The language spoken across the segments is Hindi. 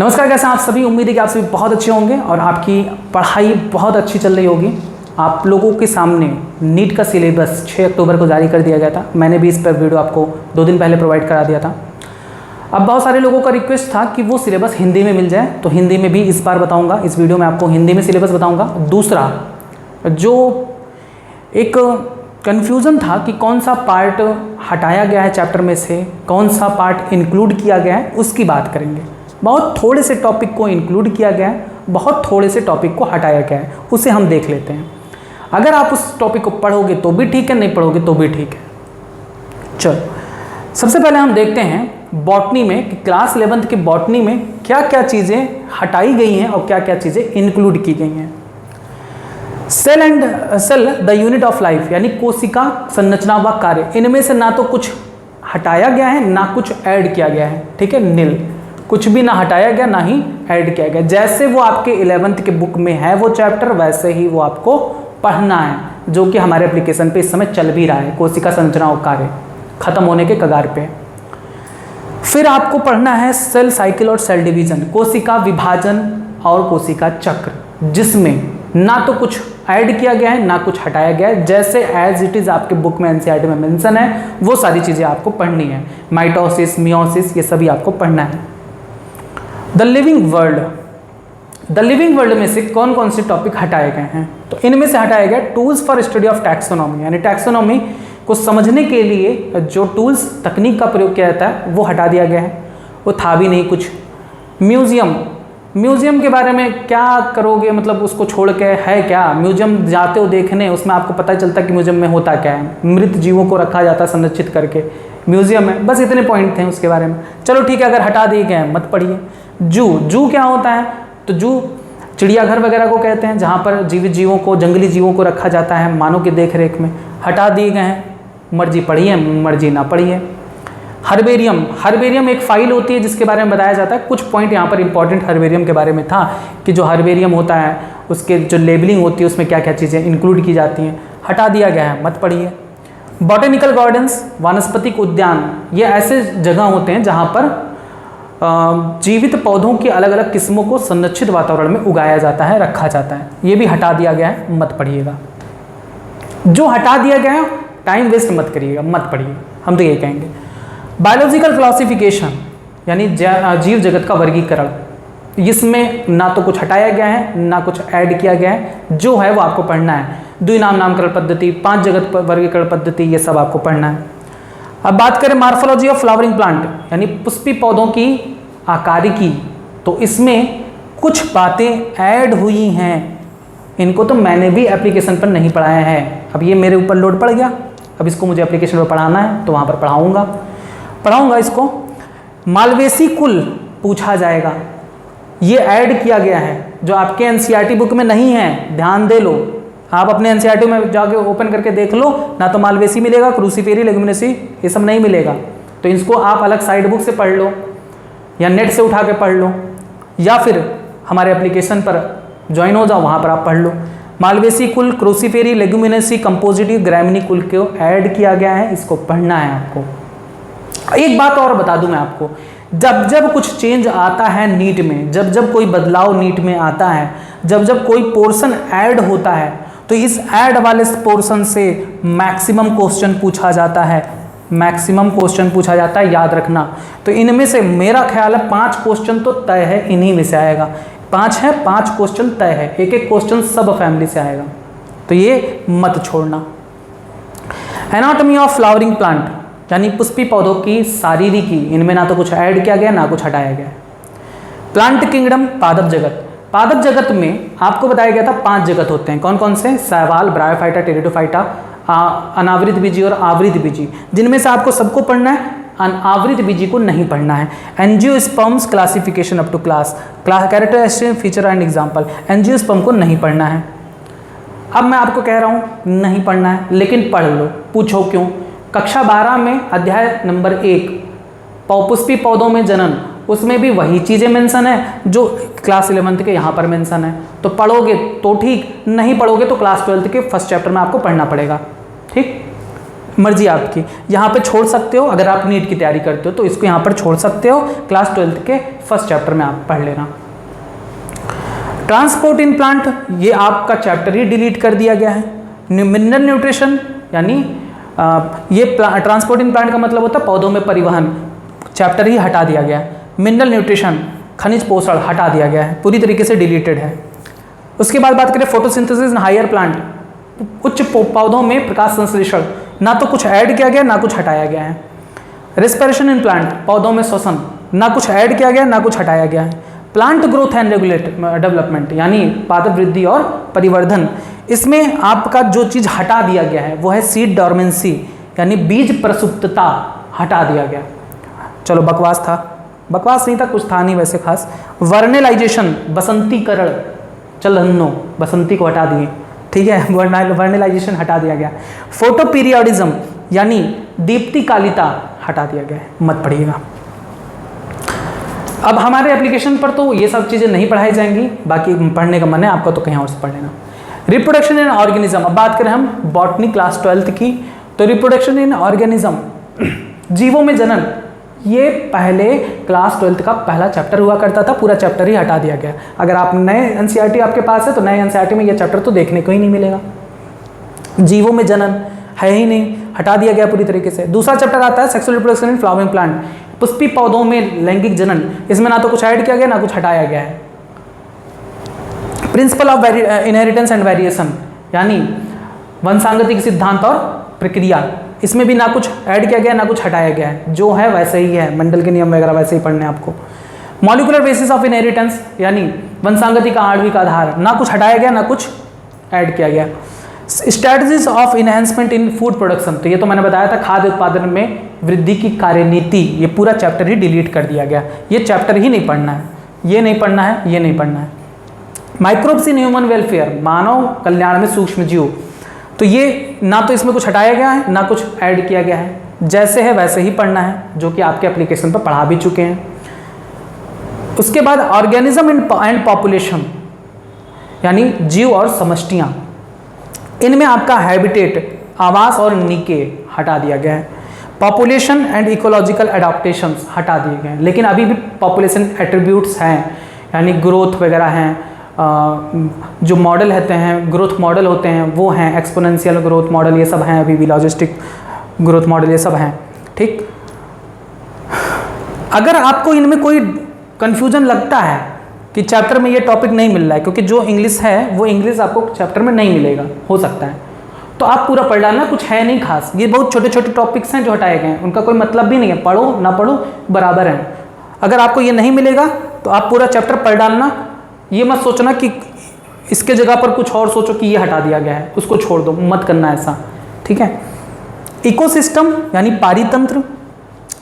नमस्कार, कैसे हैं आप सभी। उम्मीद है कि आप सभी बहुत अच्छे होंगे और आपकी पढ़ाई बहुत अच्छी चल रही होगी। आप लोगों के सामने नीट का सिलेबस 6 अक्टूबर को जारी कर दिया गया था। मैंने भी इस पर वीडियो आपको 2 दिन पहले प्रोवाइड करा दिया था। अब बहुत सारे लोगों का रिक्वेस्ट था कि वो सिलेबस हिंदी में मिल जाए, तो हिंदी में भी इस बार बताऊँगा। इस वीडियो में आपको हिंदी में सिलेबस बताऊँगा। दूसरा, जो एक कन्फ्यूज़न था कि कौन सा पार्ट हटाया गया है चैप्टर में से, कौन सा पार्ट इंक्लूड किया गया है, उसकी बात करेंगे। बहुत थोड़े से टॉपिक को इंक्लूड किया गया है, बहुत थोड़े से टॉपिक को हटाया गया है, उसे हम देख लेते हैं। अगर आप उस टॉपिक को पढ़ोगे तो भी ठीक है, नहीं पढ़ोगे तो भी ठीक है। चलो, सबसे पहले हम देखते हैं बॉटनी में कि क्लास 11th की बॉटनी में क्या क्या चीज़ें हटाई गई हैं और क्या क्या चीज़ें इंक्लूड की गई हैं। Cell the unit of life, यानी कोशिका, संरचना व कार्य, इनमें से ना तो कुछ हटाया गया है ना कुछ ऐड किया गया है। ठीक है, नील, कुछ भी ना हटाया गया ना ही ऐड किया गया। जैसे वो आपके 11th के बुक में है वो चैप्टर, वैसे ही वो आपको पढ़ना है, जो कि हमारे एप्लीकेशन पे इस समय चल भी रहा है। कोशिका, संरचना और कार्य खत्म होने के कगार पे। फिर आपको पढ़ना है सेल साइकिल और सेल डिवीजन, कोशिका विभाजन और कोशिका चक्र, जिसमें ना तो कुछ ऐड किया गया है ना कुछ हटाया गया है। जैसे एज इट इज़ आपके बुक में एनसीईआरटी में मेंशन है, वो सारी चीज़ें आपको पढ़नी है। माइटोसिस, मियोसिस, ये सभी आपको पढ़ना है। द लिविंग वर्ल्ड में से कौन कौन से टॉपिक हटाए गए हैं, तो इनमें से हटाया गया tools for study of taxonomy, यानी टैक्सोनॉमी को समझने के लिए जो टूल्स, तकनीक का प्रयोग किया जाता है वो हटा दिया गया है। वो था भी नहीं कुछ। म्यूजियम के बारे में क्या करोगे, मतलब उसको छोड़ के है क्या। म्यूजियम जाते हो देखने, उसमें आपको पता चलता है कि म्यूजियम में होता क्या है। मृत जीवों को रखा जाता है संरक्षित करके म्यूजियम में। बस इतने पॉइंट थे उसके बारे में। चलो ठीक है, अगर हटा दिए गए हैं मत पढ़िए। जू क्या होता है, तो जू चिड़ियाघर वगैरह को कहते हैं, जहाँ पर जीवित जीवों को, जंगली जीवों को रखा जाता है मानव की देख रेख में। हटा दिए गए हैं, मर्जी पढ़िए मर्जी ना पढ़िए। हर्बेरियम एक फाइल होती है जिसके बारे में बताया जाता है। कुछ पॉइंट यहाँ पर इंपॉर्टेंट हर्बेरियम के बारे में था कि जो हर्बेरियम होता है उसके जो लेबलिंग होती है उसमें क्या क्या चीज़ें इंक्लूड की जाती हैं, हटा दिया गया है, मत पढ़िए। बॉटेनिकल गार्डन्स, वानस्पतिक उद्यान, ये ऐसे जगह होते हैं जहाँ पर जीवित पौधों की अलग अलग किस्मों को संरक्षित वातावरण में उगाया जाता है, रखा जाता है। ये भी हटा दिया गया है, मत पढ़िएगा। जो हटा दिया गया है टाइम वेस्ट मत करिएगा, मत पढ़िए, हम तो ये कहेंगे। बायोलॉजिकल क्लासिफिकेशन, यानी जीव जगत का वर्गीकरण, इसमें ना तो कुछ हटाया गया है ना कुछ ऐड किया गया है, जो है वो आपको पढ़ना है। द्विनाम नामकरण पद्धति, 5 जगत वर्गीकरण पद्धति, ये सब आपको पढ़ना है। अब बात करें मार्फोलॉजी ऑफ फ्लावरिंग प्लांट, यानी पुष्पी पौधों की आकारिकी, तो इसमें कुछ बातें ऐड हुई हैं। इनको तो मैंने भी एप्लीकेशन पर नहीं पढ़ाया है। अब ये मेरे ऊपर लोड पड़ गया, अब इसको मुझे एप्लीकेशन पर पढ़ाना है तो वहाँ पर पढ़ाऊँगा इसको। मालवेसी कुल पूछा जाएगा, ये ऐड किया गया है जो आपके एनसीईआरटी बुक में नहीं है, ध्यान दे लो। आप अपने एनसीईआरटी में जाके ओपन करके देख लो, ना तो मालवेसी मिलेगा, क्रूसीफेरी, लेगुमिनेसी, ये सब नहीं मिलेगा। तो इसको आप अलग साइड बुक से पढ़ लो या नेट से उठा के पढ़ लो, या फिर हमारे एप्लीकेशन पर ज्वाइन हो जाओ, वहाँ पर आप पढ़ लो। मालवेसी कुल, क्रूसीफेरी, लेगुमिनेसी, कंपोजिटिव, ग्रैमिनी कुल को ऐड किया गया है, इसको पढ़ना है आपको। एक बात और बता दूं मैं आपको, जब जब कुछ चेंज आता है नीट में, जब जब कोई बदलाव नीट में आता है, जब जब कोई पोर्शन ऐड होता है, तो इस ऐड वाले पोर्शन से मैक्सिमम क्वेश्चन पूछा जाता है। मैक्सिमम क्वेश्चन पूछा जाता है, याद रखना। तो इनमें से मेरा ख्याल है 5 क्वेश्चन तो तय है, इन्हीं में से आएगा। 5 है, 5 क्वेश्चन तय है, एक एक क्वेश्चन सब फैमिली से आएगा, तो ये मत छोड़ना। एनाटॉमी ऑफ फ्लावरिंग प्लांट, यानी पुष्पी पौधों की शारीरिकी, इनमें ना तो कुछ ऐड किया गया ना कुछ हटाया गया। प्लांट किंगडम, पादप जगत। पादप जगत में आपको बताया गया था 5 जगत होते हैं। कौन कौन से? शैवाल, ब्रायोफाइटा, टेरिडोफाइटा, अनावृत बीजी और आवृत बीजी, जिनमें से आपको सबको पढ़ना है, अनावृत बीजी को नहीं पढ़ना है। Angiosperms classification up to class, characteristic, feature and example, angiosperm को नहीं पढ़ना है। अब मैं आपको कह रहा हूँ नहीं पढ़ना है, लेकिन पढ़ लो। पूछो क्यों? कक्षा 12 में अध्याय नंबर 1 पुष्पी पौधों में जनन, उसमें भी वही चीज़ें मेंशन है जो क्लास 11th के यहाँ पर मेंशन है। तो पढ़ोगे तो ठीक, नहीं पढ़ोगे तो क्लास 12th के फर्स्ट चैप्टर में आपको पढ़ना पड़ेगा। ठीक, मर्जी आपकी। यहाँ पे छोड़ सकते हो, अगर आप नीट की तैयारी करते हो तो इसको यहाँ पर छोड़ सकते हो, क्लास 12th के फर्स्ट चैप्टर में आप पढ़ लेना। ट्रांसपोर्ट इन प्लांट, ये आपका चैप्टर ही डिलीट कर दिया गया है। मिनरल न्यूट्रिशन यानी ये ट्रांसपोर्ट इन प्लांट का मतलब होता है पौधों में परिवहन, चैप्टर ही हटा दिया गया है। मिनरल न्यूट्रिशन खनिज पोषण हटा दिया गया है, पूरी तरीके से डिलीटेड है। उसके बाद बात करें फोटोसिंथेसिस इन हायर प्लांट, उच्च पौधों में प्रकाश संश्लेषण, ना तो कुछ ऐड किया गया ना कुछ हटाया गया है। रेस्पिरेशन इन प्लांट, पौधों में श्वसन, ना कुछ ऐड किया गया ना कुछ हटाया गया है। प्लांट ग्रोथ एंड डेवलपमेंट यानी पादप वृद्धि और परिवर्धन, इसमें आपका जो चीज़ हटा दिया गया है वो है सीड डॉर्मेंसी यानी बीज प्रसुप्तता, हटा दिया गया। चलो बकवास था, बकवास नहीं था, कुछ था नहीं वैसे खास। वर्नेलाइजेशन, बसंतीकरण, चल नो बसंती को हटा दिए, ठीक है, वर्नेलाइजेशन हटा दिया गया। फोटो पीरियडिज्म यानी दीप्तिकालिता हटा दिया गया है, मत पढ़िएगा। अब हमारे एप्लीकेशन पर तो ये सब चीज़ें नहीं पढ़ाई जाएंगी, बाकी पढ़ने का मन है आपका तो कहीं और से पढ़ लेना। रिप्रोडक्शन इन ऑर्गेनिज्म, अब बात करें हम बॉटनी क्लास 12th की, तो रिप्रोडक्शन इन ऑर्गेनिज्म, जीवों में जनन, ये पहले क्लास 12th का पहला चैप्टर हुआ करता था, पूरा चैप्टर ही हटा दिया गया। अगर आप नए एनसीईआरटी आपके पास है तो नए एनसीईआरटी में ये चैप्टर तो देखने को ही नहीं मिलेगा। जीवों में जनन है ही नहीं, हटा दिया गया पूरी तरीके से। दूसरा चैप्टर आता है sexual reproduction in flowering plant, Pushpi पौधों में लैंगिक जनन, इसमें ना तो कुछ ऐड किया गया ना कुछ हटाया गया है। Principle of inheritance and variation यानी वंशागति के सिद्धांत और प्रक्रिया, इसमें भी ना कुछ ऐड किया गया ना कुछ हटाया गया है, जो है वैसे ही है, मंडल के नियम वगैरह वैसे ही पढ़ने आपको। मॉलिक्यूलर बेसिस ऑफ इनहेरिटेंस यानी वंशागति का आणविक आधार, ना कुछ हटाया गया ना कुछ ऐड किया गया। Strategies of enhancement in food production, तो ये तो मैंने बताया था खाद्य उत्पादन में वृद्धि की कार्यनीति, ये पूरा चैप्टर ही डिलीट कर दिया गया, ये चैप्टर ही नहीं पढ़ना है, ये नहीं पढ़ना है, ये नहीं पढ़ना है। माइक्रोब्स इन ह्यूमन वेलफेयर, मानव कल्याण में सूक्ष्म जीव, तो ये ना तो इसमें कुछ हटाया गया है ना कुछ ऐड किया गया है, जैसे है वैसे ही पढ़ना है, जो कि आपके एप्लीकेशन पर पढ़ा भी चुके हैं। उसके बाद ऑर्गेनिज्म एंड पॉपुलेशन यानी जीव और समष्टियाँ, इनमें आपका हैबिटेट, आवास और निके हटा दिया गया है। पॉपुलेशन एंड इकोलॉजिकल एडाप्टेशंस हटा दिए गए हैं, लेकिन अभी भी पॉपुलेशन एट्रीब्यूट्स हैं यानी ग्रोथ वगैरह हैं, जो मॉडल होते हैं ग्रोथ मॉडल होते हैं वो हैं, एक्सपोनेंशियल ग्रोथ मॉडल ये सब हैं, अभी भी लॉजिस्टिक ग्रोथ मॉडल ये सब हैं, ठीक। अगर आपको इनमें कोई कन्फ्यूजन लगता है कि चैप्टर में ये टॉपिक नहीं मिल रहा है, क्योंकि जो इंग्लिश है वो इंग्लिश आपको चैप्टर में नहीं मिलेगा, हो सकता है, तो आप पूरा पढ़ डालना, कुछ है नहीं खास, ये बहुत छोटे छोटे टॉपिक्स हैं जो हटाए गए हैं, उनका कोई मतलब भी नहीं है, पढ़ो ना पढ़ो बराबर है। अगर आपको ये नहीं मिलेगा तो आप पूरा चैप्टर पढ़ डालना, ये मत सोचना कि इसके जगह पर कुछ और सोचो कि ये हटा दिया गया है, उसको छोड़ दो, मत करना ऐसा, ठीक है। इकोसिस्टम यानी पारितंत्र,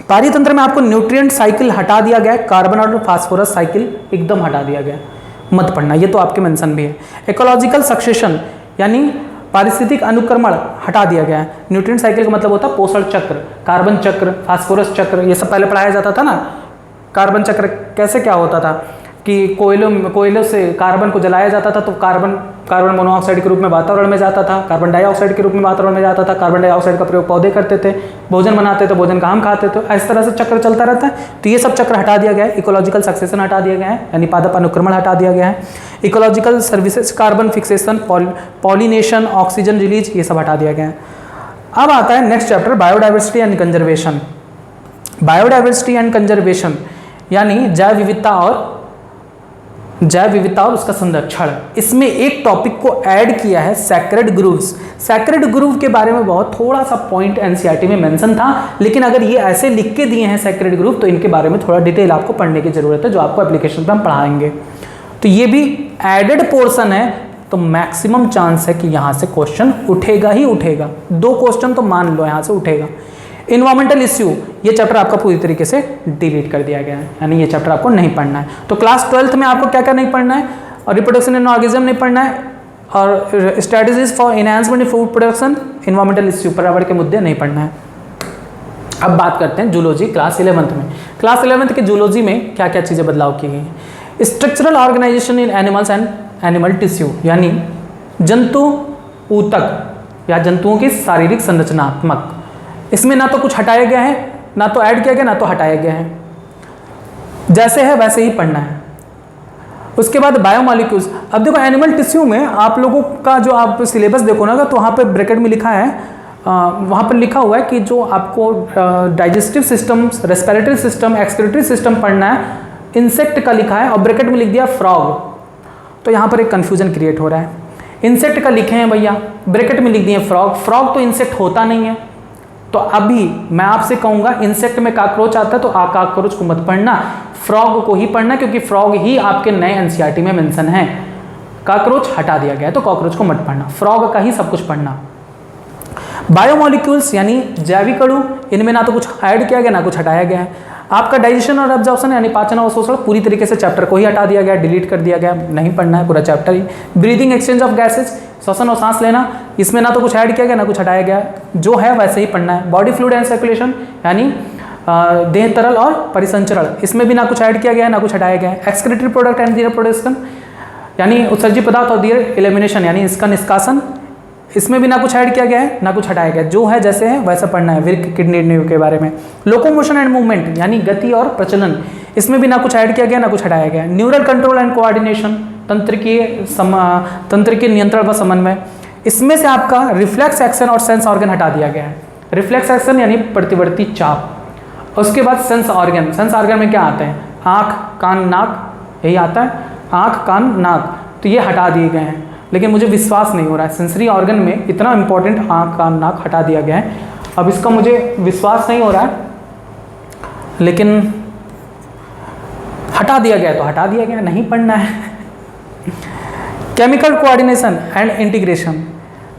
पारितंत्र में आपको न्यूट्रिएंट साइकिल हटा दिया गया है, कार्बन और फास्फोरस साइकिल एकदम हटा दिया गया है, मत पढ़ना, ये तो आपके मेंशन भी है। इकोलॉजिकल सक्सेशन यानी पारिस्थितिक अनुक्रमण हटा दिया गया है। न्यूट्रिएंट साइकिल का मतलब होता है पोषण चक्र, कार्बन चक्र, फास्फोरस चक्र, ये सब पहले पढ़ाया जाता था ना। कार्बन चक्र कैसे क्या होता था कि कोयलों से कार्बन को जलाया जाता था तो कार्बन मोनोऑक्साइड के रूप में वातावरण में जाता था, कार्बन डाइऑक्साइड के रूप में वातावरण में जाता था, कार्बन डाइऑक्साइड का प्रयोग पौधे करते थे, भोजन बनाते थे, भोजन का हम खाते थे, इस तरह से चक्र चलता रहता है। तो ये सब चक्र हटा दिया गया है। इकोलॉजिकल सक्सेशन हटा दिया गया है यानी पादप अनुक्रमण हटा दिया गया है। Ecological services, carbon fixation, pollination, oxygen release, ये सब हटा दिया गया है। अब आता है next chapter biodiversity and conservation. Biodiversity and conservation यानी जैव विविधता और उसका संरक्षण। इसमें एक टॉपिक को ऐड किया है सैक्रेड ग्रूव्स। सैक्रेड ग्रूव के बारे में बहुत थोड़ा सा पॉइंट एनसीईआरटी में मेंशन था, लेकिन अगर ये ऐसे लिख के दिए हैं सैक्रेड ग्रूव तो इनके बारे में थोड़ा डिटेल आपको पढ़ने की जरूरत है, जो आपको एप्लीकेशन पे हम पढ़ाएंगे। तो ये भी एडेड पोर्शन है, तो मैक्सिमम चांस है कि यहाँ से क्वेश्चन उठेगा ही उठेगा, 2 क्वेश्चन तो मान लो यहाँ से उठेगा। इन्वायरमेंटल इश्यू, ये चैप्टर आपका पूरी तरीके से डिलीट कर दिया गया है, यानी ये चैप्टर आपको नहीं पढ़ना है। तो क्लास 12th में आपको क्या क्या नहीं पढ़ना है, और रिप्रोडक्शन इन ऑर्गेनिज्म नहीं पढ़ना है, और strategies for enhancement in food production, environmental issue, पर्यावरण के मुद्दे नहीं पढ़ना है। अब बात करते हैं जूलॉजी क्लास 11th में। क्लास 11th के जूलॉजी में क्या क्या चीज़ें बदलाव की गई हैं। Structural organisation in animals and animal tissue यानी जंतु ऊतक या जंतुओं की शारीरिक संरचनात्मक, इसमें ना तो कुछ हटाया गया है, ना तो ऐड किया गया, ना तो हटाया गया है। जैसे है वैसे ही पढ़ना है। उसके बाद बायोमॉलिक्यूल्स। अब देखो एनिमल टिश्यू में आप लोगों का जो आप सिलेबस देखो ना तो वहाँ पे ब्रैकेट में लिखा है, वहाँ पर लिखा हुआ है कि जो आपको digestive system, respiratory system, excretory system पढ़ना है, इंसेक्ट का लिखा है और ब्रैकेट में लिख दिया फ्रॉग। तो यहाँ पर एक कन्फ्यूजन क्रिएट हो रहा है। इंसेक्ट का लिखे हैं भैया, ब्रैकेट में लिख दिए फ्रॉग। फ्रॉग तो इंसेक्ट होता नहीं है। तो अभी मैं आपसे कहूँगा इंसेक्ट में कॉकरोच आता है तो कॉकरोच को मत पढ़ना, फ्रॉग को ही पढ़ना, क्योंकि फ्रॉग ही आपके नए एनसीईआरटी में मेंशन है। कॉकरोच हटा दिया गया है तो कॉकरोच को मत पढ़ना, फ्रॉग का ही सब कुछ पढ़ना। बायोमॉलिक्यूल्स यानी जैविक अणु, इनमें ना तो कुछ ऐड किया गया ना कुछ हटाया गया है। आपका डाइजेशन और एब्जॉर्प्शन यानी पाचन और शोषण पूरी तरीके से चैप्टर को ही हटा दिया गया, डिलीट कर दिया गया, नहीं पढ़ना है पूरा chapter he. Breathing, exchange of gases, श्वसन और सांस लेना, इसमें ना तो कुछ ऐड किया गया ना कुछ हटाया गया, जो है वैसे ही पढ़ना है। बॉडी फ्लूइड एंड सर्कुलेशन यानी देह तरल और परिसंचरण, इसमें भी ना कुछ ऐड किया गया है ना कुछ हटाया गया है। Excretory product and their production यानी उत्सर्जित पदार्थ और दियर एलिमिनेशन यानी इसका निष्कासन, इसमें भी ना कुछ ऐड किया गया है ना कुछ हटाया गया, जो है जैसे है वैसा पढ़ना है। विर्क, किडनी के बारे में। लोकोमोशन एंड मूवमेंट यानी गति और प्रचलन, इसमें भी ना कुछ ऐड किया गया ना कुछ हटाया गया है। न्यूरल कंट्रोल एंड कोऑर्डिनेशन, तंत्र के नियंत्रण व समन्वय, इसमें से आपका रिफ्लेक्स एक्शन और सेंस ऑर्गन हटा दिया गया है। रिफ्लेक्स एक्शन यानी प्रतिवर्ती चाप। उसके बाद सेंस ऑर्गन, सेंस ऑर्गन में क्या आता है? आँख, कान, नाक, यही आता है, आँख, कान, नाक, तो ये हटा दिए गए हैं। लेकिन मुझे विश्वास नहीं हो रहा है, सेंसरी ऑर्गन में इतना इंपॉर्टेंट आँख, कान, नाक हटा दिया गया है। अब इसका मुझे विश्वास नहीं हो रहा है, लेकिन हटा दिया गया तो हटा दिया गया, नहीं पढ़ना है। केमिकल कोऑर्डिनेशन एंड इंटीग्रेशन,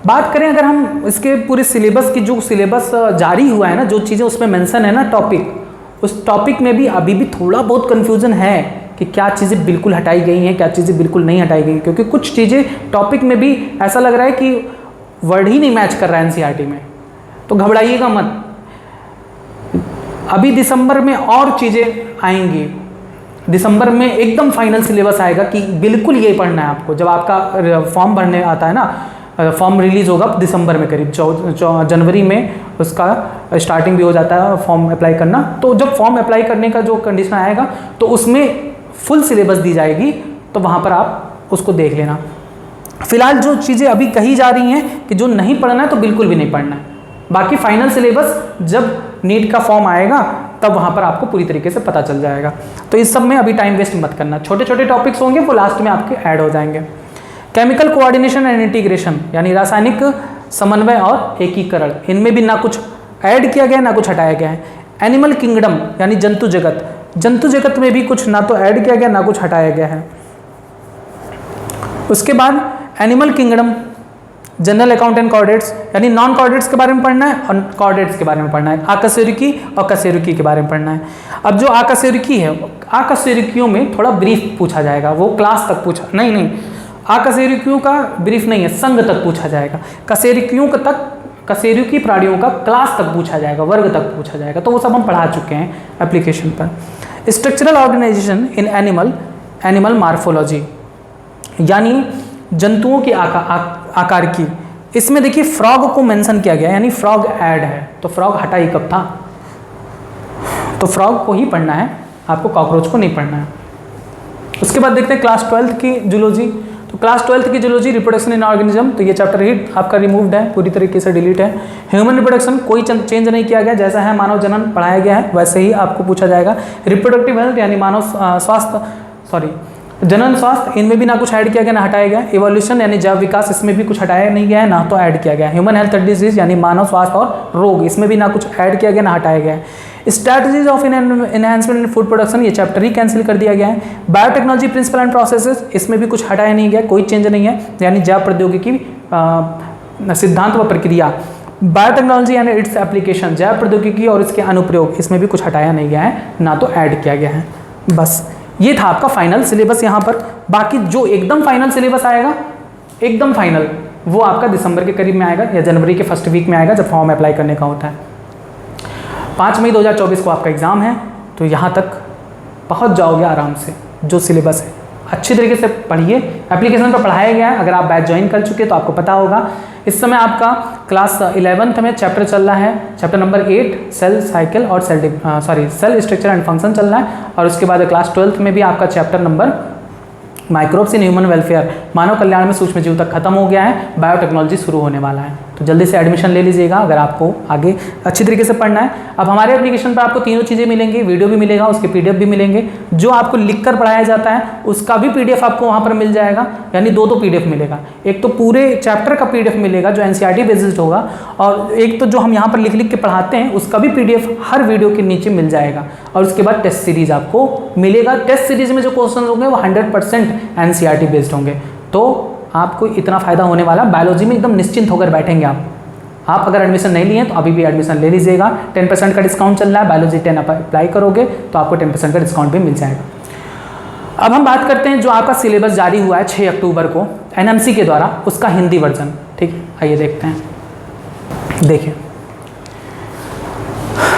बात करें अगर हम इसके पूरे सिलेबस की, जो सिलेबस जारी हुआ है ना, जो चीज़ें उसमें मेंशन है ना टॉपिक, उस टॉपिक में भी अभी भी थोड़ा बहुत कन्फ्यूजन है कि क्या चीज़ें बिल्कुल हटाई गई हैं, क्या चीज़ें बिल्कुल नहीं हटाई गई, क्योंकि कुछ चीज़ें टॉपिक में भी ऐसा लग रहा है कि वर्ड ही नहीं मैच कर रहा है एनसीईआरटी में। तो घबराइएगा मत, अभी दिसंबर में और चीज़ें आएंगी। दिसंबर में एकदम फाइनल सिलेबस आएगा कि बिल्कुल ये पढ़ना है आपको। जब आपका फॉर्म भरने आता है ना, फॉर्म रिलीज होगा दिसंबर में, करीब जनवरी में उसका स्टार्टिंग भी हो जाता है फॉर्म अप्लाई करना। तो जब फॉर्म अप्लाई करने का जो कंडीशन आएगा तो उसमें फुल सिलेबस दी जाएगी, तो वहाँ पर आप उसको देख लेना। फिलहाल जो चीज़ें अभी कही जा रही हैं कि जो नहीं पढ़ना है तो बिल्कुल भी नहीं पढ़ना है, बाकी फाइनल सिलेबस जब नीट का फॉर्म आएगा तब वहाँ पर आपको पूरी तरीके से पता चल जाएगा। तो इस सब में अभी टाइम वेस्ट मत करना, छोटे छोटे टॉपिक्स होंगे वो लास्ट में आपके ऐड हो जाएंगे। केमिकल कोऑर्डिनेशन एंड इंटीग्रेशन यानी रासायनिक समन्वय और एकीकरण, इनमें भी ना कुछ ऐड किया गया ना कुछ हटाया गया है। एनिमल किंगडम यानी जंतु जगत, जंतु जगत में भी कुछ ना तो ऐड किया गया ना कुछ हटाया गया है। उसके बाद animal kingdom, general account and chordates यानी नॉन कॉर्डेट्स के बारे में पढ़ना है और कॉर्डेट्स के बारे में पढ़ना है। आकशेरुकी और कशेरुकी के बारे में पढ़ना है। अब जो आकशेरुकी है, आकशेरुकियों में थोड़ा ब्रीफ पूछा जाएगा, वो क्लास तक पूछा नहीं, आकशेरुकियों का ब्रीफ नहीं है, संघ तक पूछा जाएगा। कशेरुकियों का तक, कशेरुकी प्राणियों का क्लास तक पूछा जाएगा, वर्ग तक पूछा जाएगा, तो वो सब हम पढ़ा चुके हैं एप्लीकेशन पर। Structural organisation in animal morphology यानी जंतुओं के आकार की, इसमें देखिए फ्रॉग को मेंशन किया गया यानी फ्रॉग ऐड है, तो फ्रॉग हटा ही कब था, तो फ्रॉग को ही पढ़ना है आपको, कॉकरोच को नहीं पढ़ना है। उसके बाद देखते हैं क्लास 12th की जूलॉजी। तो क्लास 12th की जूलॉजी रिप्रोडक्शन इन ऑर्गेनिज्म, तो ये चैप्टर ही आपका रिमूव्ड है, पूरी तरीके से डिलीट है। ह्यूमन रिप्रोडक्शन कोई चेंज नहीं किया गया, जैसा है मानव जनन पढ़ाया गया है वैसे ही आपको पूछा जाएगा। रिप्रोडक्टिव हेल्थ यानी मानव स्वास्थ्य, जनन स्वास्थ्य, इनमें भी ना कुछ ऐड किया गया ना हटाया गया। इवोल्यूशन यानी जैव विकास, इसमें भी कुछ हटाया नहीं गया है ना तो ऐड किया गया। ह्यूमन हेल्थ एंड डिजीज यानी मानव स्वास्थ्य और रोग, इसमें भी ना कुछ ऐड किया गया ना हटाया गया है। Strategies of enhancement in food production, ये चैप्टर ही कैंसिल कर दिया गया है। बायोटेक्नोलॉजी प्रिंसिपल एंड प्रोसेसेस, इसमें भी कुछ हटाया नहीं गया, कोई चेंज नहीं है, यानी जैव प्रौद्योगिकी सिद्धांत व प्रक्रिया। बायोटेक्नोलॉजी यानी इट्स एप्लीकेशन, जैव प्रौद्योगिकी और इसके अनुप्रयोग, इसमें भी कुछ हटाया नहीं गया है ना तो ऐड किया गया है। बस ये था आपका फाइनल सिलेबस यहाँ पर। बाकी जो एकदम फाइनल सिलेबस आएगा, एकदम फाइनल, वो आपका दिसंबर के करीब में आएगा या जनवरी के फर्स्ट वीक में आएगा जब फॉर्म अप्लाई करने का होता है। 5 मई 2024 को आपका एग्ज़ाम है, तो यहाँ तक पहुँच जाओगे आराम से, जो सिलेबस है अच्छी तरीके से पढ़िए। एप्लीकेशन पर पढ़ाया गया है, अगर आप बैच ज्वाइन कर चुके हैं तो आपको पता होगा। इस समय आपका क्लास 11th में चैप्टर चल रहा है, चैप्टर नंबर 8 सेल साइकिल और सेल स्ट्रक्चर एंड फंक्शन चल रहा है। और उसके बाद क्लास 12th में भी आपका chapter number microbes in human welfare, मानव कल्याण में सूक्ष्म जीव तक खत्म हो गया है, बायोटेक्नोलॉजी शुरू होने वाला है। तो जल्दी से एडमिशन ले लीजिएगा अगर आपको आगे अच्छी तरीके से पढ़ना है। अब हमारे एप्लीकेशन पर आपको तीनों चीज़ें मिलेंगी, वीडियो भी मिलेगा, उसके पीडीएफ भी मिलेंगे। जो आपको लिखकर पढ़ाया जाता है उसका भी पीडीएफ आपको वहाँ पर मिल जाएगा, यानी दो पीडीएफ मिलेगा। एक तो पूरे चैप्टर का पीडीएफ मिलेगा जो एनसीईआरटी बेस्ड होगा, और एक तो जो हम यहाँ पर लिख के पढ़ाते हैं उसका भी पीडीएफ हर वीडियो के नीचे मिल जाएगा। और उसके बाद टेस्ट सीरीज आपको मिलेगा। टेस्ट सीरीज में जो क्वेश्चन होंगे वो 100% एनसीईआरटी बेस्ड होंगे। तो आपको इतना फायदा होने वाला, बायोलॉजी में एकदम निश्चिंत होकर बैठेंगे आप अगर एडमिशन नहीं लिए हैं तो अभी भी एडमिशन ले लीजिएगा। 10% का डिस्काउंट चल रहा है, बायोलॉजी 10 अप्लाई करोगे तो आपको 10% का डिस्काउंट भी मिल जाएगा। अब हम बात करते हैं जो आपका सिलेबस जारी हुआ है 6 अक्टूबर को एनएमसी के द्वारा, उसका हिंदी वर्जन। ठीक, आइए देखते हैं। देखिए,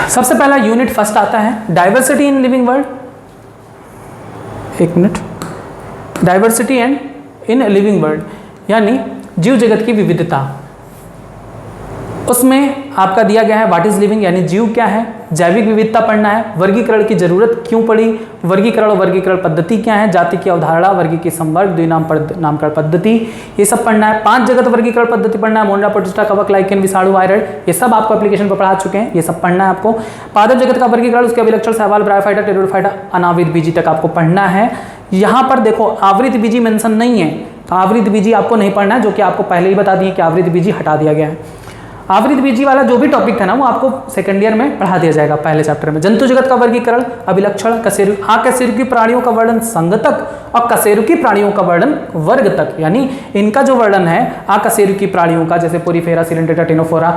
सबसे पहला यूनिट फर्स्ट आता है डाइवर्सिटी इन लिविंग वर्ल्ड। एक minute, diversity and in living world यानी जीव जगत की विविधता। उसमें आपका दिया गया है व्हाट इज लिविंग यानी जीव क्या है, जैविक विविधता पढ़ना है, वर्गीकरण की जरूरत क्यों पड़ी, वर्गीकरण और वर्गीकरण पद्धति क्या है, जाति की अवधारणा, वर्गी की संवर्ग, नामकरण पद्धति, ये सब पढ़ना है। 5 जगत वर्गीकरण पद्धति पढ़ना है, मोंडा, प्रतिष्ठा, कवक, लाइकेन, विषाणु, वायरस, ये सब आपको एप्लीकेशन पर पढ़ा चुके हैं, ये सब पढ़ना है आपको। पादप जगत का वर्गीकरण, उसके अभिलक्षण, सवाल, ब्रायोफाइटा, टेरोडोफाइटा, अनावृत बीजी तक आपको पढ़ना है। यहाँ पर देखो आवृत बीजी मेंशन नहीं है, तो आवृत बीजी आपको नहीं पढ़ना है, जो कि आपको पहले ही बता दिए कि आवृत बीजी हटा दिया गया है। आवृत बीजी वाला जो भी टॉपिक था ना वो आपको सेकंड ईयर में पढ़ा दिया जाएगा पहले चैप्टर में। जंतु जगत का वर्गीकरण, अभिलक्षण, कशेरुकी प्राणियों का वर्णन संघ तक और कशेरुकी प्राणियों का वर्णन वर्ग तक, यानी इनका जो वर्णन है अकशेरुकी प्राणियों का, जैसे Porifera, Coelenterata, Ctenophora,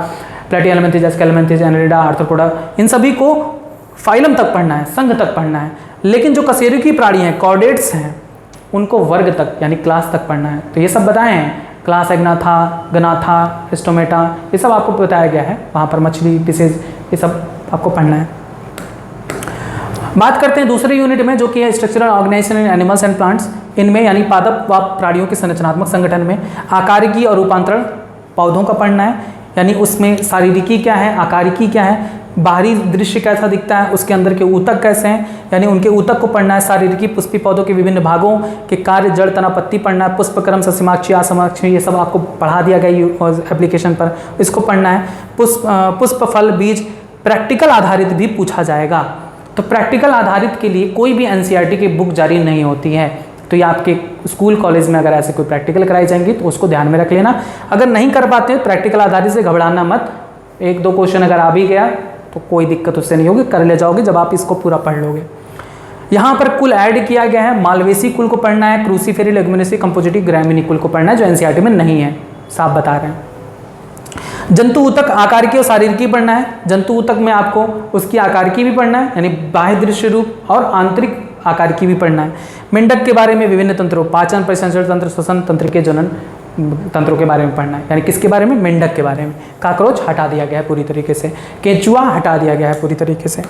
प्लेटिहेल्मिन्थेस, एस्केल्मिन्थेस, Annelida, arthropoda, इन सभी को फाइलम तक पढ़ना है, संघ तक पढ़ना है। लेकिन जो कशेरुकी प्राणी हैं, कॉर्डेट्स हैं, उनको वर्ग तक यानी क्लास तक पढ़ना है। तो ये सब बताए हैं, क्लास एग्नाथा, गनाथा, स्टोमेटा, ये सब आपको बताया गया है। वहाँ पर मछली, फिशेज, ये सब आपको पढ़ना है। बात करते हैं दूसरे यूनिट में जो कि है structural organisation in animals and plants. इनमें यानी पादप व प्राणियों के संरचनात्मक संगठन में आकारिकी और रूपांतरण पौधों का पढ़ना है, यानी उसमें शारीरिकी क्या है, आकारिकी क्या है, बाहरी दृश्य कैसा दिखता है, उसके अंदर के ऊतक कैसे हैं, यानी उनके ऊतक को पढ़ना है। शारीरिकी, पुष्पी पौधों के विभिन्न भागों के कार्य, जड़, तना, पत्ती पढ़ना है। पुष्पक्रम, ससीमाक्षी, असमाक्षी, ये सब आपको पढ़ा दिया गया एप्लीकेशन पर, इसको पढ़ना है। पुष्प, फल, बीज प्रैक्टिकल आधारित भी पूछा जाएगा। तो प्रैक्टिकल आधारित के लिए कोई भी एनसीईआरटी की बुक जारी नहीं होती है, तो ये आपके स्कूल कॉलेज में अगर ऐसे कोई प्रैक्टिकल कराई जाएंगी तो उसको ध्यान में रख लेना। अगर नहीं कर पाते प्रैक्टिकल आधारित से घबराना मत, 1-2 क्वेश्चन अगर आ भी गया तो कोई दिक्कत उससे नहीं होगी, कर ले जाओगे जब आप इसको पूरा पढ़ लोगे। यहाँ पर कुल ऐड किया गया है, मालवेसी कुल को पढ़ना है, क्रूसीफेरी, लेगुमिनेसी, कंपोजिटी, ग्रामिनी कुल को पढ़ना है, जो एनसीईआरटी में नहीं है, साफ बता रहे हैं। जंतु ऊतक, आकारिकी और शारीरिकी पढ़ना है। जंतु ऊतक में आपको उसकी आकारिकी भी पढ़ना है, यानी बाह्य दृश्य रूप और आंतरिक आकारिकी भी पढ़ना है। मेंढक के बारे में विभिन्न तंत्रों, पाचन, परिसंचरण तंत्र, श्वसन तंत्र के जनन तंत्रों के बारे में पढ़ना है, यानी किसके बारे में, मेंढक के बारे में। काकरोच हटा दिया गया है पूरी तरीके से, केंचुआ हटा दिया गया है पूरी तरीके से।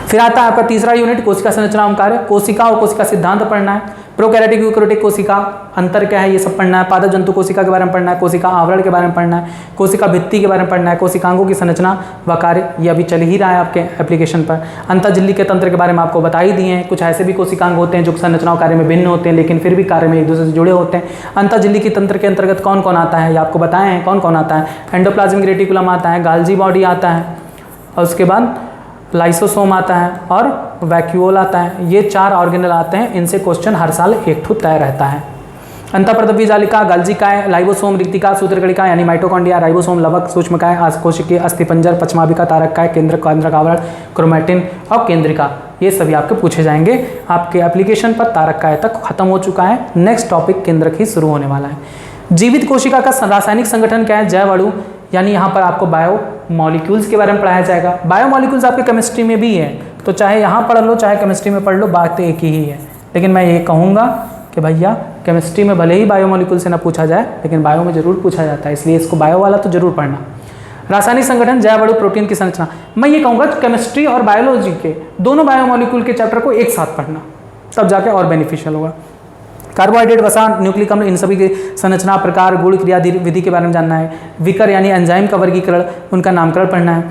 फिर आता है आपका तीसरा यूनिट कोशिका संरचना एवं कार्य। कोशिका और कोशिका सिद्धांत पढ़ना है। प्रोकैरियोटिक, यूकैरियोटिक कोशिका अंतर क्या है ये सब पढ़ना है। पादप जंतु कोशिका के बारे में पढ़ना है, कोशिका आवरण के बारे में पढ़ना है, कोशिका भित्ति के बारे में पढ़ना है, कोशिकांगों की संरचना व कार्य, ये अभी चल ही रहा है आपके एप्लीकेशन पर। अंतःझिल्ली के तंत्र के बारे में आपको बता ही दिए हैं। कुछ ऐसे भी कोशिकांग होते हैं जो संरचना और कार्य में भिन्न होते हैं, लेकिन फिर भी कार्य में एक दूसरे से जुड़े होते हैं। अंतःझिल्ली के तंत्र के अंतर्गत कौन कौन आता है ये आपको बताए हैं, कौन कौन आता है। एंडोप्लाज्मिक रेटिकुलम आता है, गाल्जी बॉडी आता है, और उसके बाद लाइसोसोम आता है और वैक्यूल आता है। ये 4 ऑर्गेनल आते हैं, इनसे क्वेश्चन हर साल एक ठू तय रहता है। अंतःप्रदपी जालिका, गाल्जिकाय, लाइबोसोम, रिक्तिका, सूत्रकणिका यानी माइटोकॉन्ड्रिया, राइबोसोम, लवक, सूक्ष्मकाय, कोशिकीय, अस्थिपंजर, पश्चमाभिका, तारककाय, केंद्रक आवरण, क्रोमैटिन और केंद्रिका, ये सभी आपके पूछे जाएंगे। आपके एप्लीकेशन पर तारककाय तक खत्म हो चुका है, नेक्स्ट टॉपिक केंद्रक ही शुरू होने वाला है। जीवित कोशिका का रासायनिक संगठन क्या है, जैव अणु, यानी यहाँ पर आपको बायो मॉलिक्यूल्स के बारे में पढ़ाया जाएगा। बायो मॉलिक्यूल्स आपके केमिस्ट्री में भी है, तो चाहे यहाँ पढ़ लो चाहे केमिस्ट्री में पढ़ लो, बात एक ही है। लेकिन मैं ये कहूँगा कि भैया केमिस्ट्री में भले ही बायो मॉलिक्यूल से ना पूछा जाए, लेकिन बायो में जरूर पूछा जाता है, इसलिए इसको बायो वाला तो जरूर पढ़ना। रासायनिक संगठन, जैव अणु, प्रोटीन की संरचना, मैं ये कहूँगा केमिस्ट्री और बायोलॉजी के दोनों बायोमॉलिक्यूल के चैप्टर को एक साथ पढ़ना, तब जाके और बेनिफिशियल होगा। कार्बोहाइड्रेट, वसा, न्यूक्लिक अम्ल, इन सभी की संरचना, प्रकार, गुण, क्रिया विधि के बारे में जानना है। विकर यानी एंजाइम का वर्गीकरण, उनका नामकरण पढ़ना है।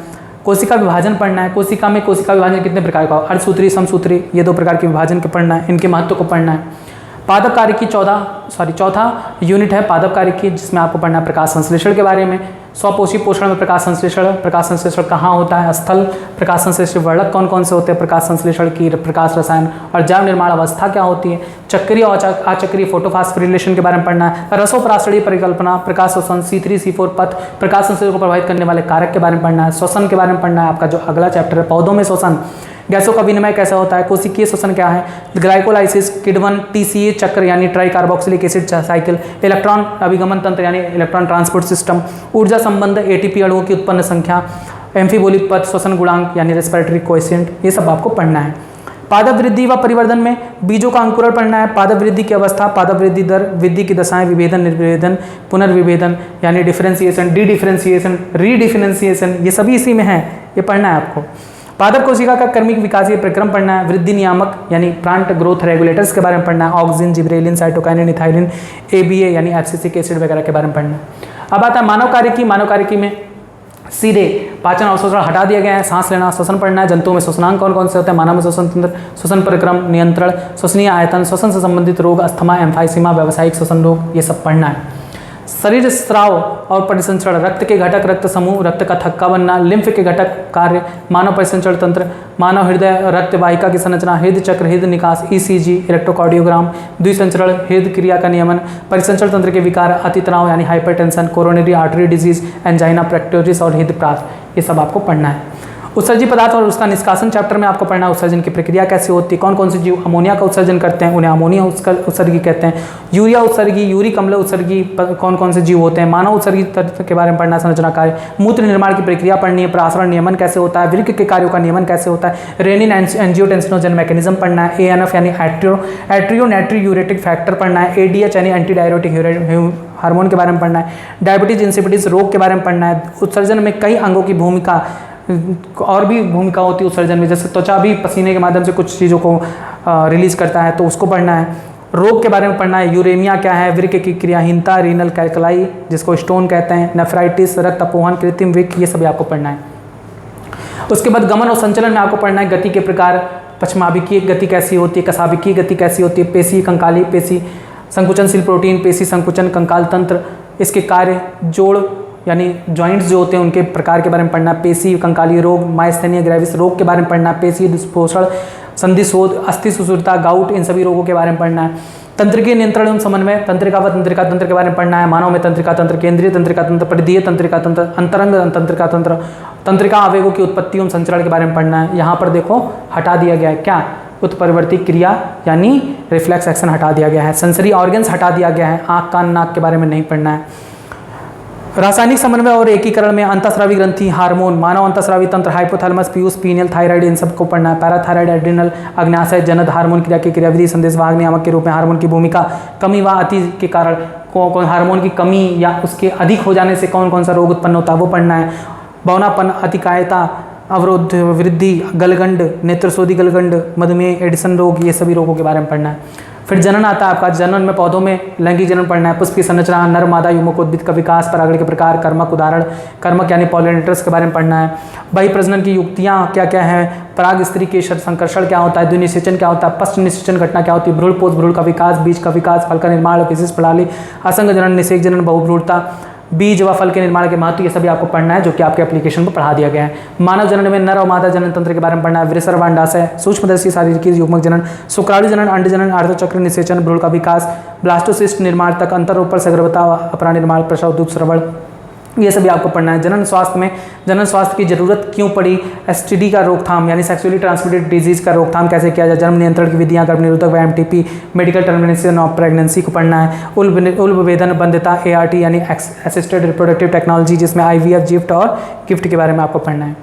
कोशिका विभाजन पढ़ना है। कोशिका में कोशिका विभाजन कितने प्रकार का हो, अर्धसूत्री, समसूत्री, ये 2 प्रकार के विभाजन के पढ़ना है, इनके महत्व को पढ़ना है। पादप कार्य की चौथा यूनिट है पादप कार्य की, जिसमें आपको पढ़ना है प्रकाश संश्लेषण के बारे में। स्वपोषी पोषण में प्रकाश संश्लेषण कहाँ होता है, स्थल प्रकाश संश्लेषण वर्णक कौन कौन से होते हैं, प्रकाश संश्लेषण की प्रकाश रसायन और जैव निर्माण अवस्था क्या होती है। चक्रीय और अचक्रीय फोटोफॉस्फोरिलेशन के बारे में पढ़ना है। रसोपरासरणीय परिकल्पना, प्रकाश शोषण, C3 C4 पथ, प्रकाश संश्लेषण को प्रभावित करने वाले कारक के बारे में पढ़ना है। श्वसन के बारे में पढ़ना है, आपका जो अगला चैप्टर है पौधों में श्वसन, गैसों का विनिमय कैसा होता है, कोशिकीय श्वसन क्या है, ग्लाइकोलाइसिस, किडवन, TCA चक्र यानी tricarboxylic acid cycle, electron अभिगमन तंत्र यानी इलेक्ट्रॉन ट्रांसपोर्ट सिस्टम, ऊर्जा संबंध, ATP अणुओं की उत्पन्न संख्या, एम्फीबोलिक पथ, श्वसन गुणांक यानी रेस्पिरेटरी कोएफिशिएंट, ये सब आपको पढ़ना है। पादप वृद्धि व परिवर्धन में बीजों का अंकुरण पढ़ना है। पादप वृद्धि की अवस्था, पादप वृद्धि दर, वृद्धि की दशाएं, विभेदन, निर्विभेदन, पुनर्विभेदन यानी डिफरेंशिएशन, डी डिफरेंशिएशन, रीडिफरेंशिएशन, ये सभी इसी में है, ये पढ़ना है आपको। पादप कोशिका का कर्मिक विकासीय प्रक्रम पढ़ना है। वृद्धि नियामक यानी प्लांट ग्रोथ रेगुलेटर्स के बारे में पढ़ना है। Auxin, gibberellin, cytokinin, ethylene, ABA यानी एब्सिसिक एसिड वगैरह के बारे में पढ़ना है। अब आता है मानव कार्य की। मानव कार्य की में सीधे पाचन और श्वसन हटा दिया गया है। सांस लेना, श्वसन पढ़ना है। जंतुओं में श्वसनांग कौन कौन से होते हैं, मानव में श्वसन तंत्र, श्वसन परिक्रम, नियंत्रण, श्वसनीय आयतन, श्वसन से संबंधित रोग, अस्थमा, एम्फाइसीमा, व्यावसायिक श्वसन रोग, ये सब पढ़ना है। शरीर स्राव और परिसंचरण, रक्त के घटक, रक्त समूह, रक्त का थक्का बनना, लिम्फ के घटक कार्य, मानव परिसंचरण तंत्र, मानव हृदय रक्त वाहिका की संरचना, हृदय चक्र, हृदय निकास, ECG, इलेक्ट्रोकार्डियोग्राम, द्विसंचरण, हृदय क्रिया का नियमन, परिसंचरण तंत्र के विकार, अतितनाव यानी hypertension, coronary artery disease, angina pectoris और हृदय प्रास, ये सब आपको पढ़ना है। उत्सर्जी पदार्थ और उसका निष्कासन चैप्टर में आपको पढ़ना है। उत्सर्जन की प्रक्रिया कैसे होती है, कौन कौन से जीव अमोनिया का उत्सर्जन करते हैं, उन्हें अमोनिया उत्सर्गी कहते हैं। यूरिया उत्सर्गी, यूरिक अम्ल उत्सर्गी कौन कौन से जीव होते हैं। मानव उत्सर्गी तत्व के बारे में पढ़ना, संरचना कार्य, मूत्र निर्माण की प्रक्रिया पढ़नी है। प्रासरण नियमन कैसे होता है, वृक्क के कार्यों का नियमन कैसे होता है। रेनिन एंजियोटेंसिनोजन मैकेनिज्म पढ़ना है। ANF यानी एट्रियो नाइट्रोयूरेटिक फैक्टर पढ़ना है। ADH यानी एंटी डायरेटिक हार्मोन के बारे में पढ़ना है। डायबिटीज इंसिपिडिस रोग के बारे में पढ़ना है। उत्सर्जन में कई अंगों की भूमिका और भी भूमिका होती है उत्सर्जन में, जैसे त्वचा भी पसीने के माध्यम से कुछ चीज़ों को रिलीज करता है, तो उसको पढ़ना है। रोग के बारे में पढ़ना है। यूरेमिया क्या है, वृक्क की क्रियाहीनता, रीनल कैल्कुलाई जिसको स्टोन कहते हैं, नेफ्राइटिस, रक्त अपोहन, कृत्रिम वृक्क, ये सभी आपको पढ़ना है। उसके बाद गमन और संचलन में आपको पढ़ना है गति के प्रकार, पश्चिमाभिकीय गति कैसी होती है, कसाभिकीय गति कैसी होती है, पेशी, कंकाली, पेशी संकुचनशील प्रोटीन, पेशी संकुचन, कंकाल तंत्र, इसके कार्य, जोड़ यानी जॉइंट्स जो होते हैं उनके प्रकार के बारे में पढ़ना, पेशी कंकाली रोग, माइस्थेनिया ग्रेविस रोग के बारे में पढ़ना, पेशी दुष्पोषण, संधि शोध, अस्थि सुसूरता, गाउट, इन सभी रोगों के बारे में पढ़ना है। तंत्रिकीय नियंत्रण एवं समन्वय, तंत्रिका व तंत्रिका तंत्र के बारे में पढ़ना है। मानव में तंत्रिका तंत्र, केंद्रीय तंत्रिका तंत्र, परिधीय तंत्रिका तंत्र, अंतरंग तंत्रिका तंत्र, तंत्रिका आवेगों की उत्पत्ति एवं संचरण के बारे में पढ़ना है। यहाँ पर देखो हटा दिया गया है क्या, उत्परिवर्ती क्रिया यानी रिफ्लेक्स एक्शन हटा दिया गया है। सेंसरी ऑर्गन्स हटा दिया गया है, आँख कान नाक के बारे में नहीं पढ़ना है। रासायनिक समन्वय और एकीकरण में अंतःस्रावी ग्रंथि, हार्मोन, मानव अंतःस्रावी तंत्र, हाइपोथैलेमस, पीयूष, पीनियल, थायराइड, इन सबको पढ़ना है। पैराथायराइड, एड्रिनल, अग्न्याशय, जनद, हार्मोन क्रिया की क्रियाविधि, संदेशवाहक नियामक के रूप में हार्मोन की भूमिका, कमी व अति के कारण कौन हार्मोन की कमी या उसके अधिक हो जाने से कौन कौन सा रोग उत्पन्न होता है वो पढ़ना है। बौनापन, अतिकायता, अवरोध, वृद्धि, गलगंड, नेत्रशोधि गलगंड, मधुमेह, एडिसन रोग, ये सभी रोगों के बारे में पढ़ना है। फिर जनन आता है आपका, जनन में पौधों में लैंगिक जनन पढ़ना है। पुष्प की संरचना, नर मादा युग्मक उद्भिद का विकास, परागण के प्रकार, कर्मक उदाहरण, कर्मक यानी पॉलिनेटर्स के बारे में पढ़ना है। बही प्रजनन की युक्तियाँ क्या क्या हैं, पराग स्त्री के संकर्षण क्या होता है, द्विनिषेचन क्या होता है, पश्च निषेचन घटना क्या होती है, भ्रूण पोष भ्रूण का विकास, बीज का विकास, फल का निर्माण, विशिष्ट प्रणाली, असंग जनन, निषेक जनन, बहुभ्रूणता, बीज व फल के निर्माण के महत्व, ये सभी आपको पढ़ना है जो कि आपके एप्लीकेशन पर पढ़ा दिया गया है। मानव जनन में नर और मादा जनन तंत्र के बारे में पढ़ना है। वृषण, अंडाशय, सूक्ष्मदर्शी शारीरिक युग्मक जनन, शुक्राणु जनन, अंड जनन, अर्धचक्र निषेचन, भ्रूण का विकास, ब्लास्टोसिस्ट निर्माण तक, अंतरोपण सगर्भता, अपरा निर्माण, प्रसव, दूध श्रवण, ये सभी आपको पढ़ना है। जनन स्वास्थ्य में जनन स्वास्थ्य की जरूरत क्यों पड़ी, STD का रोकथाम यानी सेक्सुअली ट्रांसमिटेड डिजीज का रोकथाम कैसे किया जाए, जन्म नियंत्रण की विधियां, गर्भ निरोधक व MTP, medical termination of pregnancy को पढ़ना है। उल्ब वेदन बंध्यता, ART यानी असिस्टेड रिप्रोडक्टिव टेक्नोलॉजी जिसमें IVF, जिफ्ट और गिफ्ट के बारे में आपको पढ़ना है।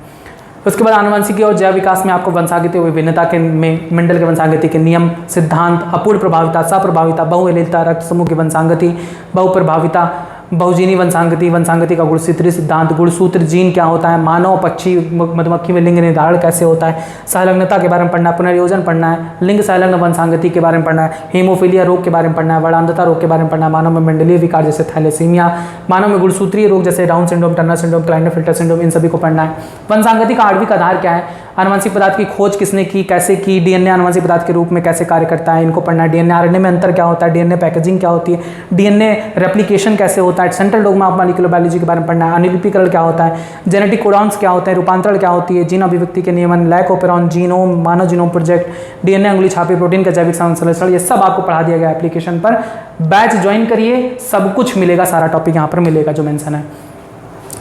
उसके बाद आनुवंशिकी और जैव विकास में आपको वंशागति और विभिन्नता के में मेंडल के वंशागति के नियम, सिद्धांत, अपूर्ण प्रभाविता, सप्रभाविता, बहुएलिलता, रक्त समूह की वंशागति, बहुप्रभाविता, बहुजीनी वंशांगति का गुणसूत्री सिद्धांत, गुणसूत्र जीन क्या होता है, मानव पक्षी मधुमक्खी में लिंग निर्धारण कैसे होता है, सहलग्नता के बारे में पढ़ना है, पुनर्योजन पढ़ना है, लिंग सहलग्न वंशांगति के बारे में पढ़ना है, हीमोफीलिया रोग के बारे में पढ़ना है, वर्णांधता रोग के बारे में पढ़ना है, मानव में मंडलीय विकार जैसे थैलेसीमिया, मानव में गुणसूत्रीय रोग जैसे Down syndrome, Turner syndrome, Klinefelter syndrome, इन सभी को पढ़ना है। वंशांगति का आणविक आधार क्या है, आनुवंशिक पदार्थ की खोज किसने की, कैसे की, डीएनए आनुवंशिक पदार्थ के रूप में कैसे कार्य करता है, इनको पढ़ना है। डीएनए आरएनए में अंतर क्या होता है, डीएनए पैकेजिंग क्या होती है, डीएनए रेप्लिकेशन कैसे होता है, central dogma of molecular biology के बारे में पढ़ना है। अनुलिपीकरण क्या होता है, जेनेटिक कोडॉन्स क्या होते हैं, रूपांतरण क्या होती है, जीन अभिव्यक्ति के नियमन, लैक ओपेरॉन, जीनोम, मानव जीनोम प्रोजेक्ट, डीएनए अंगुली छापी, प्रोटीन का जैविक संश्लेषण, ये सब आपको पढ़ा दिया गया एप्लीकेशन पर। बैच ज्वाइन करिए, सब कुछ मिलेगा, सारा टॉपिक यहाँ पर मिलेगा जो मेंशन है।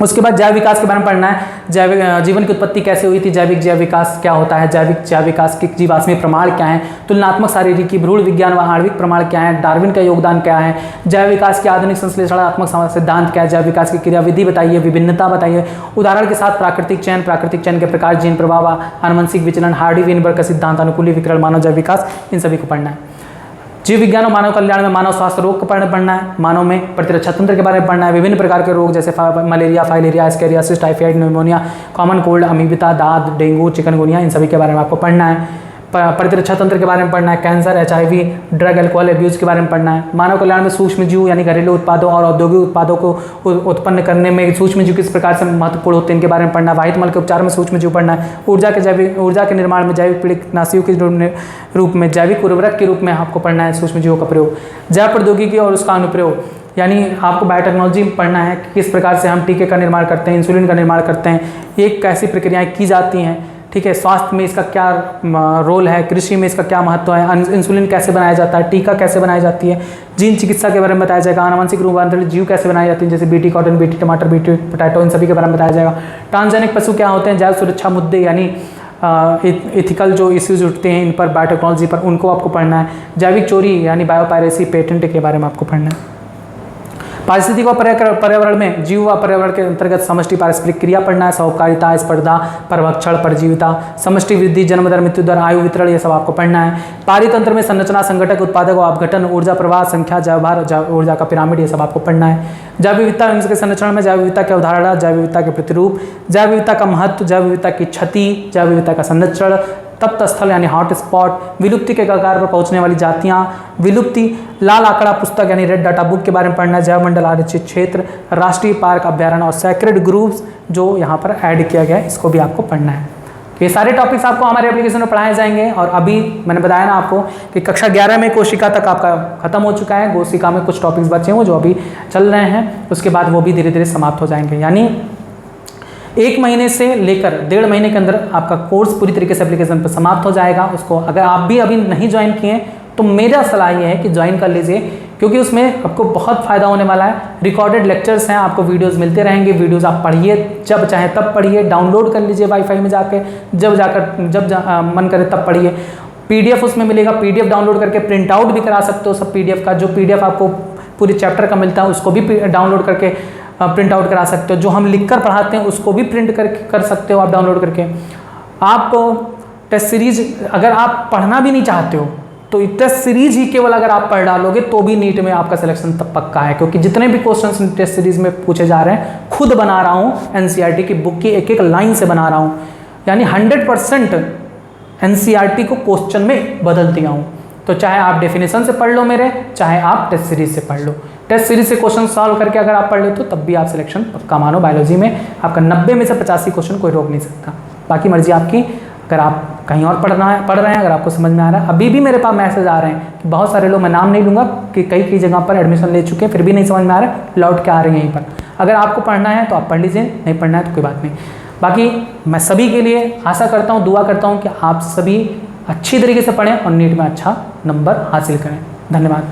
उसके बाद जैव विकास के बारे में पढ़ना है, जैविक जीवन की उत्पत्ति कैसे हुई थी, जैविक जैव विकास क्या होता है, जैव विकास के जीवाश्मीय प्रमाण क्या है, तुलनात्मक शारीरिकी, भ्रूण विज्ञान व आणविक प्रमाण क्या है, डार्विन का योगदान क्या है, जैव विकास के आधुनिक संश्लेषणात्मक सिद्धांत क्या है, जैव विकास की क्रियाविधि बताइए, विभिन्नता बताइए, उदाहरण के साथ प्राकृतिक चयन के प्रकार, जीन प्रभाव, आनुवंशिक विचलन, हार्डी वीनबर्ग का सिद्धांत, अनुकूली विकरण, मानव जैव विकास, इन सभी को पढ़ना है। जीव विज्ञान और मानव कल्याण में मानव स्वास्थ्य रोग को पढ़ना है, मानव में प्रतिरक्षा तंत्र के बारे में पढ़ना है, विभिन्न प्रकार के रोग जैसे malaria, filaria, ascariasis, typhoid, pneumonia, common cold, अमीबिता, दाद, डेंगू, चिकनगुनिया, इन सभी के बारे में आपको पढ़ना है। प्रतिरक्षा तंत्र के बारे में पढ़ना है, cancer, HIV, drug alcohol abuse के बारे में पढ़ना है। मानव कल्याण में सूक्ष्म जीव यानी घरेलू उत्पादों और औद्योगिक उत्पादों को उत्पन्न करने में सूक्ष्म जीव किस प्रकार से महत्वपूर्ण होते हैं इनके बारे में पढ़ना है। वाहित मल के उपचार में सूक्ष्म जीव पढ़ना है। ऊर्जा के निर्माण में जैविक पीड़ितनाशियों के रूप में जैविक उर्वरक के रूप में आपको पढ़ना है सूक्ष्म जीवों का प्रयोग। जैव प्रौद्योगिकी और उसका अनुप्रयोग यानी आपको बायोटेक्नोलॉजी पढ़ना है कि किस प्रकार से हम टीके का निर्माण करते हैं, इंसुलिन का निर्माण करते हैं, ये कैसी प्रक्रियाएँ की जाती हैं, ठीक है। स्वास्थ्य में इसका क्या रोल है, कृषि में इसका क्या महत्व है, इंसुलिन कैसे बनाया जाता है, टीका कैसे बनाई जाती है, जीन चिकित्सा के बारे में बताया जाएगा। आनुवंशिक रूपांतरित जीव कैसे बनाई जाती है, जैसे बीटी कॉटन, बीटी टमाटर, बीटी पोटैटो, इन सभी के बारे में बताया जाएगा। ट्रांसजेनिक पशु क्या होते हैं, जैव सुरक्षा मुद्दे यानी इथिकल जो इश्यूज उठते हैं इन पर, बायोटेक्नोलॉजी पर, उनको आपको पढ़ना है। जैविक चोरी यानी बायोपायरेसी, पेटेंट के बारे में आपको पढ़ना है। पारिस्थितिक व पर्यावरण में जीव व पर्यावरण के अंतर्गत समष्टि पारस्परिक क्रिया पढ़ना है। सहकारिता, स्पर्धा, परभक्षण, परजीविता, समष्टि वृद्धि, जन्म दर, मृत्यु दर, आयु वितरण, ये सब आपको पढ़ना है। पारितंत्र में संरचना, संगठक, उत्पादक व अपघटन, ऊर्जा प्रवाह, संख्या, जैव भार, ऊर्जा का पिरामिड, ये सब आपको पढ़ना है। जैव विविधता के संरक्षण में जैव विविधता की अवधारणा, जैव विविधता के प्रतिरूप, जैव विविधता का महत्व, जैव विविधता की क्षति, जैव विविधता का संरक्षण, तप्त स्थल यानी हॉट स्पॉट, विलुप्ति के कगार पर पहुंचने वाली जातियां, विलुप्ति, लाल आंकड़ा पुस्तक यानी रेड डाटा बुक के बारे में पढ़ना है। जैव मंडल आरक्षित क्षेत्र, राष्ट्रीय पार्क, अभ्यारण्य और सेक्रेड ग्रुप्स जो यहाँ पर ऐड किया गया है, इसको भी आपको पढ़ना है। ये सारे टॉपिक्स आपको हमारे एप्लीकेशन में पढ़ाए जाएंगे। और अभी मैंने बताया ना आपको कि कक्षा 11 में कोशिका तक आपका खत्म हो चुका है। कोशिका में कुछ टॉपिक्स बचे हुए जो अभी चल रहे हैं, उसके बाद वो भी धीरे धीरे समाप्त हो जाएंगे। यानी 1 महीने से लेकर 1.5 महीने के अंदर आपका कोर्स पूरी तरीके से एप्लीकेशन पर समाप्त हो जाएगा। उसको अगर आप भी अभी नहीं ज्वाइन किए तो मेरा सलाह ये है कि ज्वाइन कर लीजिए, क्योंकि उसमें आपको बहुत फ़ायदा होने वाला है। रिकॉर्डेड लेक्चर्स हैं, आपको वीडियोस मिलते रहेंगे। वीडियोस आप पढ़िए, जब चाहे तब पढ़िए, डाउनलोड कर लीजिए वाईफाई में जाके, जब मन करे तब पढ़िए। PDF उसमें मिलेगा, PDF डाउनलोड करके प्रिंट आउट भी करा सकते हो सब PDF का। जो PDF आपको पूरे चैप्टर का मिलता है उसको भी डाउनलोड करके प्रिंट आउट करा सकते हो। जो हम लिख कर पढ़ाते हैं उसको भी प्रिंट कर सकते हो आप डाउनलोड करके। आप टेस्ट सीरीज अगर आप पढ़ना भी नहीं चाहते हो तो टेस्ट सीरीज ही केवल अगर आप पढ़ डालोगे तो भी नीट में आपका सिलेक्शन तब पक्का है, क्योंकि जितने भी क्वेश्चंस टेस्ट सीरीज में पूछे जा रहे हैं खुद बना रहा हूँ, NCERT की बुक की एक एक लाइन से बना रहा हूँ। यानी 100% NCERT को क्वेश्चन में बदल दिया हूँ। तो चाहे आप डेफिनेशन से पढ़ लो मेरे, चाहे आप टेस्ट सीरीज से पढ़ लो। टेस्ट सीरीज से क्वेश्चन सॉल्व करके अगर आप पढ़ लेते हो तब भी आप सिलेक्शन पक्का मानो। बायोलॉजी में आपका 90 में से 85 क्वेश्चन कोई रोक नहीं सकता। बाकी मर्जी आपकी। अगर आप कहीं और पढ़ रहे हैं, अगर आपको समझ में आ रहा है, अभी भी मेरे पास मैसेज आ रहे हैं कि बहुत सारे लोग, मैं नाम नहीं लूँगा, कि कई जगह पर एडमिशन ले चुके हैं फिर भी नहीं समझ में आ रहा है, लौट के आ रहे हैं यहीं पर। अगर आपको पढ़ना है तो आप पढ़ लीजिए, नहीं पढ़ना है तो कोई बात नहीं। बाकी मैं सभी के लिए आशा करता हूँ, दुआ करता हूँ कि आप सभी अच्छी तरीके से पढ़ें और नीट में अच्छा नंबर हासिल करें। धन्यवाद।